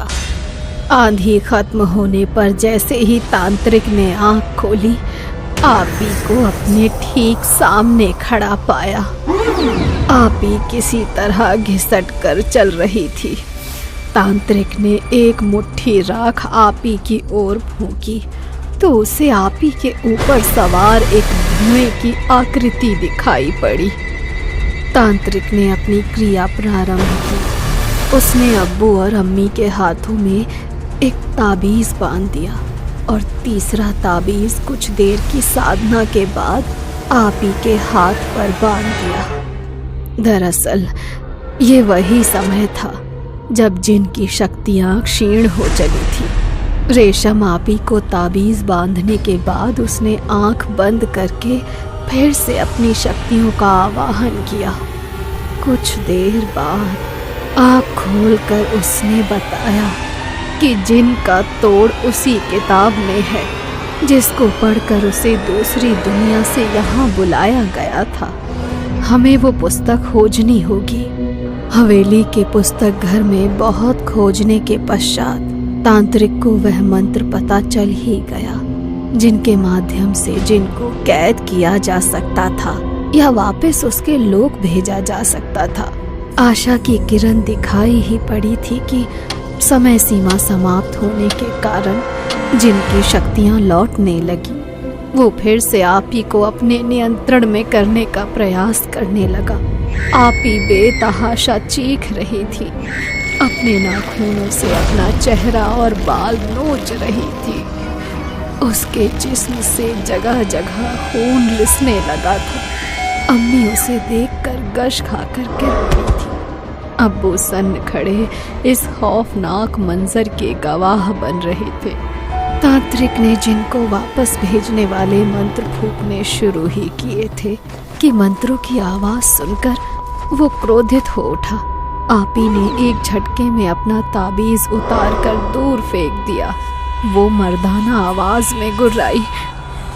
था। आंधी खत्म होने पर जैसे ही तांत्रिक ने आंख खोली, आपी को अपने ठीक सामने खड़ा पाया। आपी किसी तरह घिसट कर चल रही थी। तांत्रिक ने एक मुट्ठी राख आपी की ओर फूंकी तो उसे आपी के ऊपर सवार एक धुएं की आकृति दिखाई पड़ी। तांत्रिक ने अपनी क्रिया प्रारंभ की। उसने अब्बू और अम्मी के हाथों में एक ताबीज बांध दिया और तीसरा ताबीज कुछ देर की साधना के बाद आपी के हाथ पर बांध दिया। दरअसल ये वही समय था जब जिन की शक्तियां क्षीण हो चली थी। रेशम आपी को ताबीज बांधने के बाद उसने आंख बंद करके फिर से अपनी शक्तियों का आवाहन किया। कुछ देर बाद आंख खोलकर उसने बताया कि जिन का तोड़ उसी किताब में है जिसको पढ़कर उसे दूसरी दुनिया से यहाँ बुलाया गया था। हमें वो पुस्तक खोजनी होगी। हवेली के पुस्तक घर में बहुत खोजने के पश्चात तांत्रिक को वह मंत्र पता चल ही गया जिनके माध्यम से जिनको कैद किया जा सकता था या वापस उसके लोक भेजा जा सकता था। आशा की किरण दिखाई ही पड़ी थी कि समय सीमा समाप्त होने के कारण जिनकी शक्तियां लौटने लगी। वो फिर से आपी को अपने नियंत्रण में करने का प्रयास करने लगा। आपी बेतहाशा चीख रही थी, अपने नाखूनों से अपना चेहरा और बाल नोच रही थी। उसके जिस्म से जगह जगह खून रिसने लगा था। अम्मी उसे देखकर गश खाकर गिर पड़ी थी। अब्बू सन्न खड़े इस खौफनाक मंजर के गवाह बन रहे थे। तांत्रिक ने जिनको वापस भेजने वाले मंत्र फूंकने शुरू ही किए थे कि मंत्रों की आवाज सुनकर वो क्रोधित हो उठा। आपी ने एक झटके में अपना ताबीज उतार कर दूर फेंक दिया। वो मर्दाना आवाज में गुर्राई।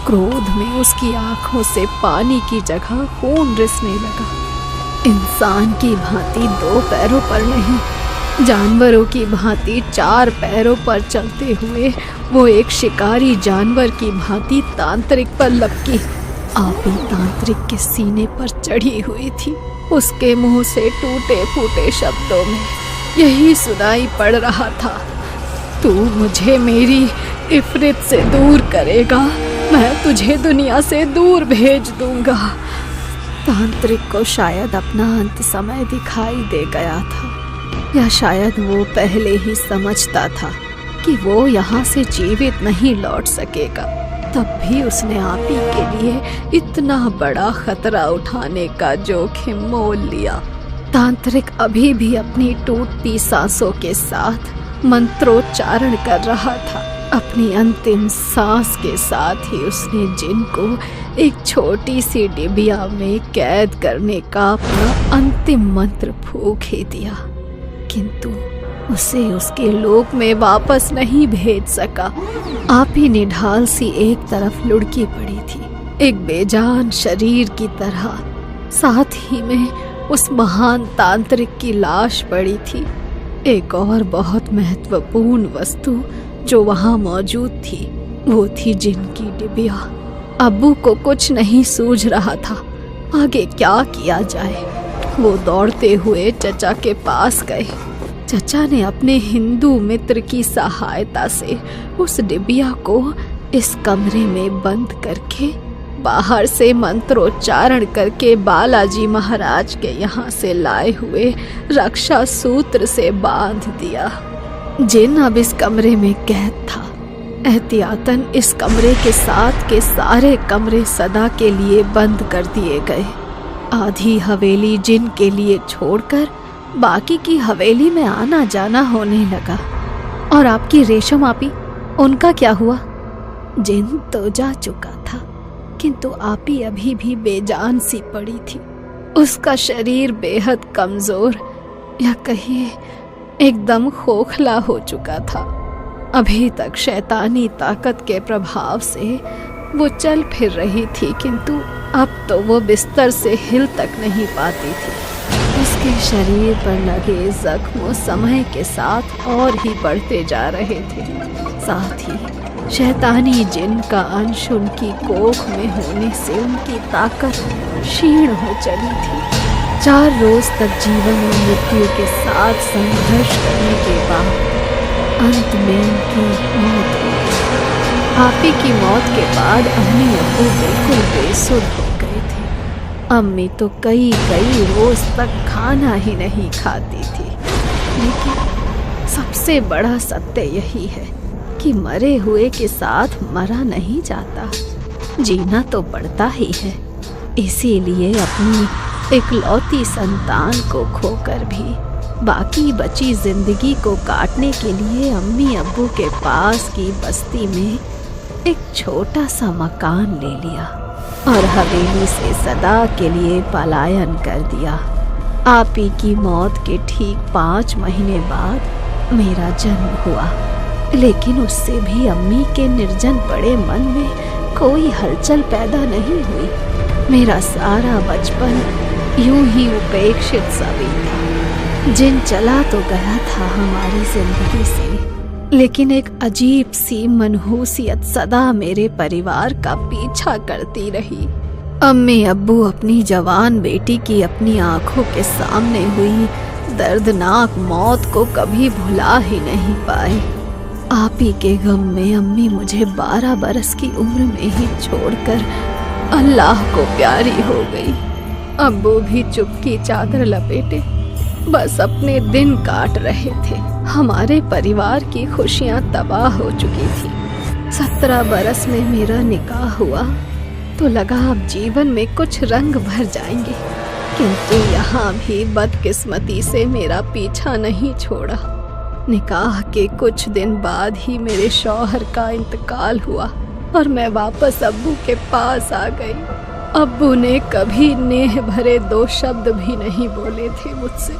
क्रोध में उसकी आंखों से पानी की जगह खून रिसने लगा। इंसान की भांति 2 पैरों पर नहीं, जानवरों की भांति 4 पैरों पर चलते हुए वो एक शिकारी जानवर की भांति तांत्रिक पर लपकी। आपी तांत्रिक के सीने पर चढ़ी हुई थी। उसके मुंह से टूटे फूटे शब्दों में यही सुनाई पड़ रहा था, तू मुझे मेरी इफरित से दूर करेगा, मैं तुझे दुनिया से दूर भेज दूंगा। तांत्रिक को शायद अपना अंत समय दिखाई दे गया था, या शायद वो पहले ही समझता था कि वो यहाँ से जीवित नहीं लौट सकेगा। तब भी उसने आपी के लिए इतना बड़ा खतरा उठाने का जोखिम मोल लिया। तांत्रिक अभी भी अपनी टूटती सांसों के साथ मंत्रोच्चारण कर रहा था। अपनी अंतिम सांस के साथ ही उसने जिन को एक छोटी सी डिबिया में कैद करने का अपना अंतिम मंत्र फूंक ही दिया, किंतु उसे उसके लोक में वापस नहीं भेज सका। आपी ने ढाल सी एक तरफ लुढ़की पड़ी थी, एक बेजान शरीर की तरह। साथ ही में उस महान तांत्रिक की लाश पड़ी थी। एक और बहुत महत्वपूर्ण वस्तु जो वहां मौजूद थी वो थी जिन की डिबिया। अब्बू को कुछ नहीं सूझ रहा था, आगे क्या किया जाए। वो दौड़ते हुए चचा के पास गए। चचा ने अपने हिंदू मित्र की सहायता से उस डिबिया को इस कमरे में बंद करके बाहर से मंत्रोच्चारण करके बालाजी महाराज के यहाँ से लाए हुए रक्षा सूत्र से बांध दिया। जिन अब इस कमरे में कैद था। एहतियातन इस कमरे के साथ के सारे कमरे सदा के लिए बंद कर दिए गए। आधी हवेली जिन के लिए छोड़कर बाकी की हवेली में आना जाना होने लगा। और आपकी रेशम आपी, उनका क्या हुआ? जिन तो जा चुका था, किंतु आपी अभी भी बेजान सी पड़ी थी। उसका शरीर बेहद कमजोर या कहिए एकदम खोखला हो चुका था। अभी तक शैतानी ताकत के प्रभाव से वो चल फिर रही थी, किंतु अब तो वो बिस्तर से हिल तक नहीं पाती थी। उसके उनके शरीर पर लगे जख्म समय के साथ और ही बढ़ते जा रहे थे। साथ ही शैतानी जिन का अंश उनकी कोख में होने से उनकी ताकत क्षीण हो चली थी। 4 रोज तक जीवन और मृत्यु के साथ संघर्ष करने के बाद अंत में उनकी मौत हो गई। आपी की मौत के बाद अम्मी अब्बू बिल्कुल बेसुध हो गए थे। अम्मी तो कई रोज तक खाना ही नहीं खाती थी। लेकिन सबसे बड़ा सत्य यही है कि मरे हुए के साथ मरा नहीं जाता, जीना तो पड़ता ही है। इसीलिए अपनी इकलौती संतान को खोकर भी बाकी बची जिंदगी को काटने के लिए अम्मी अब्बू के पास की बस्ती में एक छोटा सा मकान ले लिया और हवेली से सदा के लिए पलायन कर दिया। आपी की मौत के ठीक 5 महीने बाद मेरा जन्म हुआ, लेकिन उससे भी अम्मी के निर्जन पड़े मन में कोई हलचल पैदा नहीं हुई। मेरा सारा बचपन यूं ही उपेक्षित सा बीता। जिन चला तो गया था हमारी जिंदगी से, लेकिन एक अजीब सी मनहूसियत सदा मेरे परिवार का पीछा करती रही। अम्मी अब्बू अपनी जवान बेटी की अपनी आंखों के सामने हुई दर्दनाक मौत को कभी भुला ही नहीं पाए। आप ही के गम में अम्मी मुझे 12 बरस की उम्र में ही छोड़कर अल्लाह को प्यारी हो गई। अब्बू भी चुप की चादर लपेटे बस अपने दिन काट रहे थे। हमारे परिवार की खुशियां तबाह हो चुकी थी। 17 बरस में मेरा निकाह हुआ तो लगा अब जीवन में कुछ रंग भर जाएंगे, किंतु यहाँ भी बदकिस्मती से मेरा पीछा नहीं छोड़ा। निकाह के कुछ दिन बाद ही मेरे शौहर का इंतकाल हुआ और मैं वापस अब्बू के पास आ गई। अब्बू ने कभी नेह भरे 2 शब्द भी नहीं बोले थे मुझसे।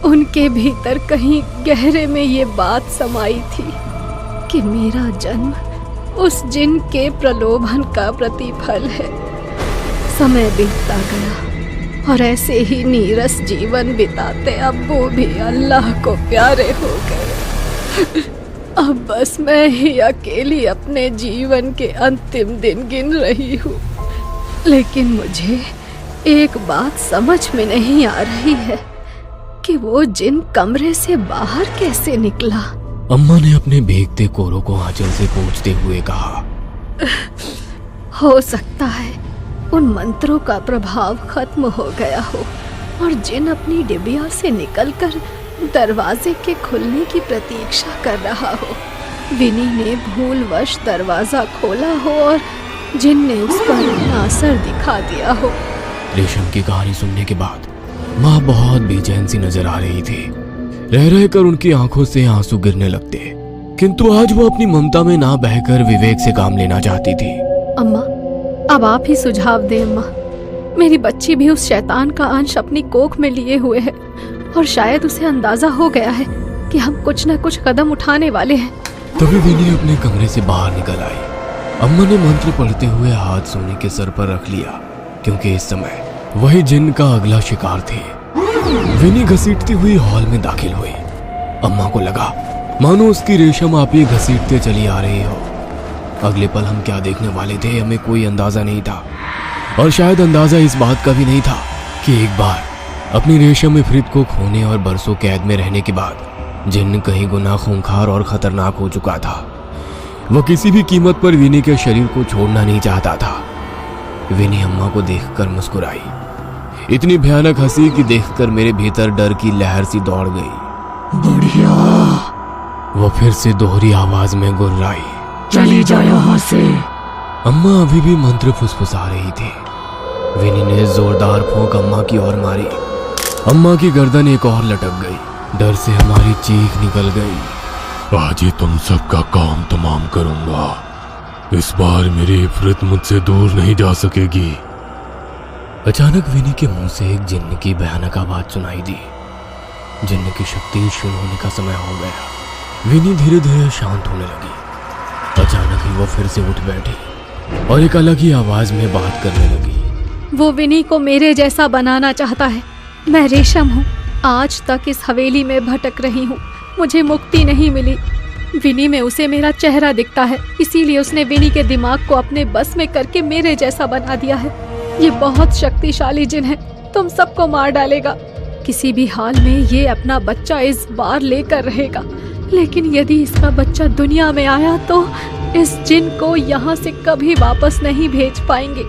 उनके भीतर कहीं गहरे में ये बात समाई थी कि मेरा जन्म उस जिन के प्रलोभन का प्रतिफल है। समय बीतता गया और ऐसे ही नीरस जीवन बिताते अब्बू भी अल्लाह को प्यारे हो गए। अब बस मैं ही अकेली अपने जीवन के अंतिम दिन गिन रही हूँ। लेकिन मुझे एक बात समझ में नहीं आ रही है कि वो जिन कमरे से बाहर कैसे निकला। अम्मा ने अपने भीगते कोरों को आंचल से पोंछते हुए कहा, हो सकता है उन मंत्रों का प्रभाव खत्म हो गया हो और जिन अपनी डिबिया से निकलकर दरवाजे के खुलने की प्रतीक्षा कर रहा हो। विनी ने भूलवश दरवाजा खोला हो और जिन ने उस पर अपना असर दिखा दिया हो। रेशम की कहानी सुनने के बाद माँ बहुत बेचैन सी नजर आ रही थी। रह कर उनकी आंखों से आंसू गिरने लगते, किंतु आज वो अपनी ममता में ना बहकर विवेक से काम लेना चाहती थी। अम्मा, अब आप ही सुझाव दें अम्मा। मेरी बच्ची भी उस शैतान का अंश अपनी कोख में लिए हुए है और शायद उसे अंदाजा हो गया है कि हम कुछ न कुछ कदम उठाने वाले हैं। तभी विनी अपने कमरे से बाहर निकल आई। अम्मा ने मंत्र पढ़ते हुए हाथ सोने के सर पर रख लिया, क्योंकि इस समय वही जिन का अगला शिकार थे। विनी घसीटती हुई हॉल में दाखिल हुई। अम्मा को लगा मानो उसकी रेशम आप ही घसीटते चली आ रही हो। अगले पल हम क्या देखने वाले थे हमें कोई अंदाजा नहीं था, और शायद अंदाजा इस बात का भी नहीं था कि एक बार अपनी रेशम इफरित को खोने और बरसों कैद में रहने के बाद जिन कहीं गुना खूंखार और खतरनाक हो चुका था। वह किसी भी कीमत पर विनी के शरीर को छोड़ना नहीं चाहता था। विनी अम्मा को देखकर मुस्कुराई, इतनी भयानक हंसी कि देखकर मेरे भीतर डर की लहर सी दौड़ गई। बढ़िया। वो फिर से दोहरी आवाज में गुर्राई, चली जा यहाँ से। अम्मा अभी भी मंत्र फुसफुसा रही थी। विनी ने जोरदार फूंक अम्मा की ओर मारी। अम्मा की गर्दन एक और लटक गई। डर से हमारी चीख निकल गई। आज ही तुम सबका काम तमाम करूंगा। इस बार मेरी इफरत मुझसे दूर नहीं जा सकेगी। अचानक विनी के मुंह से एक जिन्न की भयानक आवाज सुनाई दी। जिन्न की शक्ति क्षीण होने का समय हो गया। विनी धीरे धीरे शांत होने लगी। अचानक ही वो फिर से उठ बैठी और एक अलग ही आवाज में बात करने लगी। वो विनी को मेरे जैसा बनाना चाहता है। मैं रेशम हूँ आज तक इस हवेली में भटक रही हूँ, मुझे मुक्ति नहीं मिली। विनी में उसे मेरा चेहरा दिखता है, इसीलिए उसने विनी के दिमाग को अपने बस में करके मेरे जैसा बना दिया है। ये बहुत शक्तिशाली जिन है, तुम सबको मार डालेगा। किसी भी हाल में ये अपना बच्चा इस बार लेकर रहेगा, लेकिन यदि इसका बच्चा दुनिया में आया तो इस जिन को यहाँ से कभी वापस नहीं भेज पाएंगे।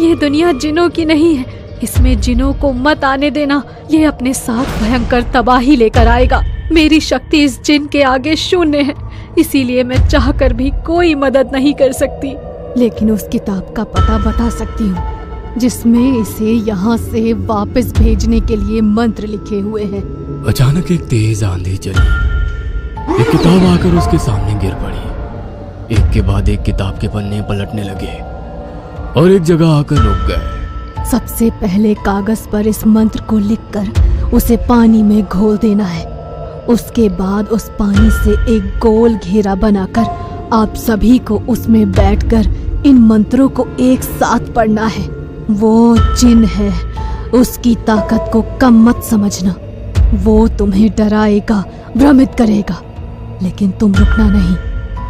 ये दुनिया जिनों की नहीं है, इसमें जिनों को मत आने देना, ये अपने साथ भयंकर तबाही लेकर आएगा। मेरी शक्ति इस जिन के आगे शून्य है, इसीलिए मैं चाहकर भी कोई मदद नहीं कर सकती। लेकिन उस किताब का पता बता सकती हूँ जिसमें इसे यहाँ से वापस भेजने के लिए मंत्र लिखे हुए हैं। अचानक एक तेज आंधी चली। एक किताब आकर उसके सामने गिर पड़ी। एक के बाद एक किताब के पन्ने पलटने लगे और एक जगह आकर रुक गए। सबसे पहले कागज पर इस मंत्र को लिखकर उसे पानी में घोल देना है। उसके बाद उस पानी से एक गोल घेरा बनाकर आप सभी को उसमें बैठकर इन मंत्रों को एक साथ पढ़ना है। वो जिन है, उसकी ताकत को कम मत समझना। वो तुम्हें डराएगा, भ्रमित करेगा, लेकिन तुम रुकना नहीं।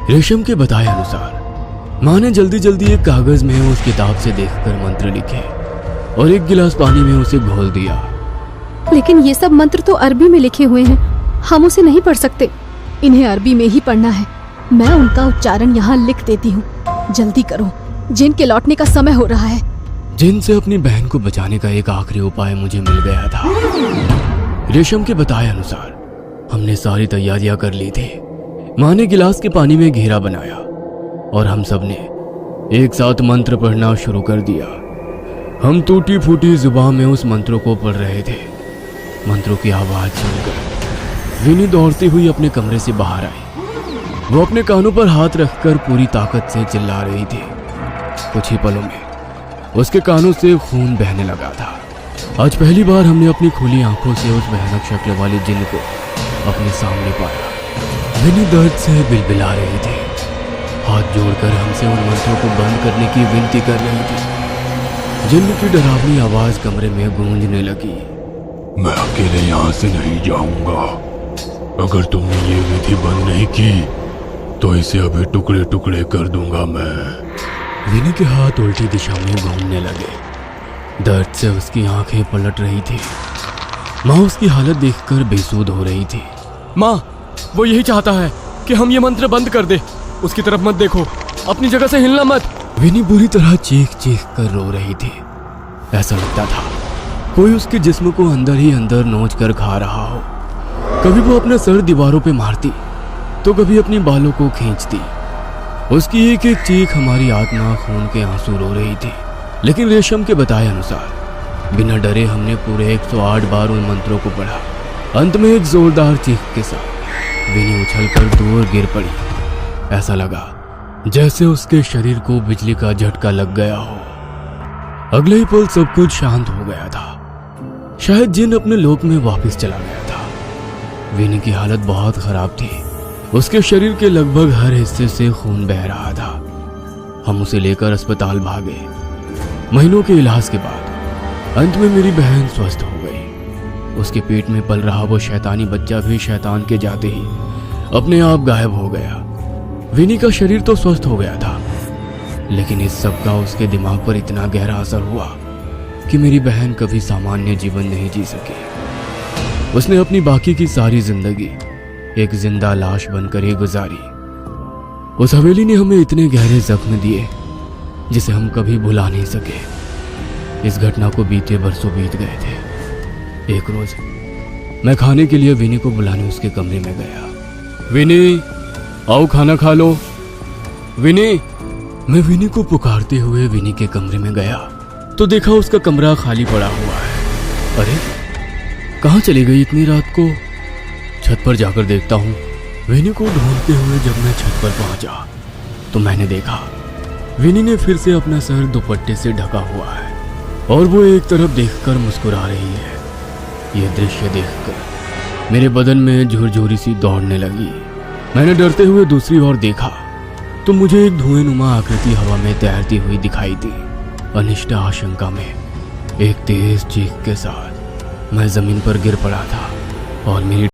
रेशम के बताए अनुसार माँ ने जल्दी जल्दी एक कागज में उस किताब से देखकर मंत्र लिखे और एक गिलास पानी में उसे घोल दिया। लेकिन ये सब मंत्र तो अरबी में लिखे हुए हैं, हम उसे नहीं पढ़ सकते। इन्हें अरबी में ही पढ़ना है। मैं उनका उच्चारण यहाँ लिख देती हूँ। जल्दी करो, जिन के लौटने का समय हो रहा है। जिन से अपनी बहन को बचाने का एक आखिरी उपाय मुझे मिल गया था। रेशम के बताए अनुसार हमने सारी तैयारियां कर ली थी। माँ ने गिलास के पानी में घेरा बनाया और हम सब ने एक साथ मंत्र पढ़ना शुरू कर दिया। हम टूटी फूटी जुबान में उस मंत्रों को पढ़ रहे थे। मंत्रों की आवाज सुनकर विनी दौड़ती हुई अपने कमरे से बाहर आई। वो अपने कानों पर हाथ रखकर पूरी ताकत से चिल्ला रही थी। कुछ ही पलों में उसके कानों से खून बहने लगा था। आज पहली बार हमने अपनी खुली आंखों से उस भयानक शक्ल वाले जिन को अपने सामने पाया। विनी दर्द से बिलबिला रही थी, हाथ जोड़कर हमसे उन मंत्रों को बंद करने की विनती कर रही थी। जिन की डरावनी आवाज कमरे में गूंजने लगी। मैं अकेले यहाँ से नहीं जाऊंगा। अगर तुमने ये विधि बंद नहीं की तो इसे अभी टुकड़े टुकड़े कर दूंगा मैं। विनी के हाथ उल्टी दिशा में घूमने लगे। दर्द से उसकी आंखें पलट रही थी। माँ उसकी हालत देखकर बेसुध हो रही थी। माँ, वो यही चाहता है कि हम ये मंत्र बंद कर दे। उसकी तरफ मत देखो, अपनी जगह से हिलना मत। विनी बुरी तरह चीख चीख कर रो रही थी। ऐसा लगता था कोई उसके जिस्म को अंदर ही अंदर नोच कर खा रहा हो। कभी वो अपना सर दीवारों पे मारती तो कभी अपने बालों को खींचती। उसकी एक एक चीख हमारी आत्मा खून के आंसू रो रही थी। लेकिन रेशम के बताए अनुसार बिना डरे हमने पूरे 108 बार उन मंत्रों को पढ़ा। अंत में एक जोरदार चीख के साथ विनी उछलकर दूर गिर पड़ी। ऐसा लगा जैसे उसके शरीर को बिजली का झटका लग गया हो। अगले ही पल सब कुछ शांत हो गया था। शायद जिन अपने लोक में वापस चला गया था। विनी की हालत बहुत खराब थी। उसके शरीर के लगभग हर हिस्से से खून बह रहा था। हम उसे लेकर अस्पताल भागे। महीनों के इलाज के बाद अंत में मेरी बहन स्वस्थ हो गई। उसके पेट में पल रहा वो शैतानी बच्चा भी शैतान के जाते ही अपने आप गायब हो गया। विनी का शरीर तो स्वस्थ हो गया था, लेकिन इस सब का उसके दिमाग पर इतना गहरा असर हुआ कि मेरी बहन कभी सामान्य जीवन नहीं जी सकी। उसने अपनी बाकी की सारी जिंदगी एक जिंदा लाश बनकर ही गुजारी। उस हवेली ने हमें इतने गहरे जख्म दिए जिसे हम कभी भुला नहीं सके। इस घटना को बीते बरसों बीत गए थे। एक रोज मैं खाने के लिए विनी को बुलाने उसके कमरे में गया। विनी, आओ खाना खा लो। विनी, मैं विनी को पुकारते हुए विनी के कमरे में गया तो देखा उसका कमरा खाली पड़ा हुआ है। अरे कहाँ चली गई इतनी रात को? छत पर जाकर देखता हूँ। विनी को ढूंढते हुए जब मैं छत पर पहुंचा तो मैंने देखा विनी ने फिर से अपना सर दुपट्टे से ढका हुआ है और वो एक तरफ देखकर मुस्कुरा रही है। यह दृश्य देखकर मेरे बदन में झुरझुरी सी दौड़ने लगी। मैंने डरते हुए दूसरी ओर देखा तो मुझे एक धुएंनुमा आकृति हवा में तैरती हुई दिखाई दी। अनिष्ट आशंका में एक तेज चीख के साथ मैं जमीन पर गिर पड़ा था और मेरी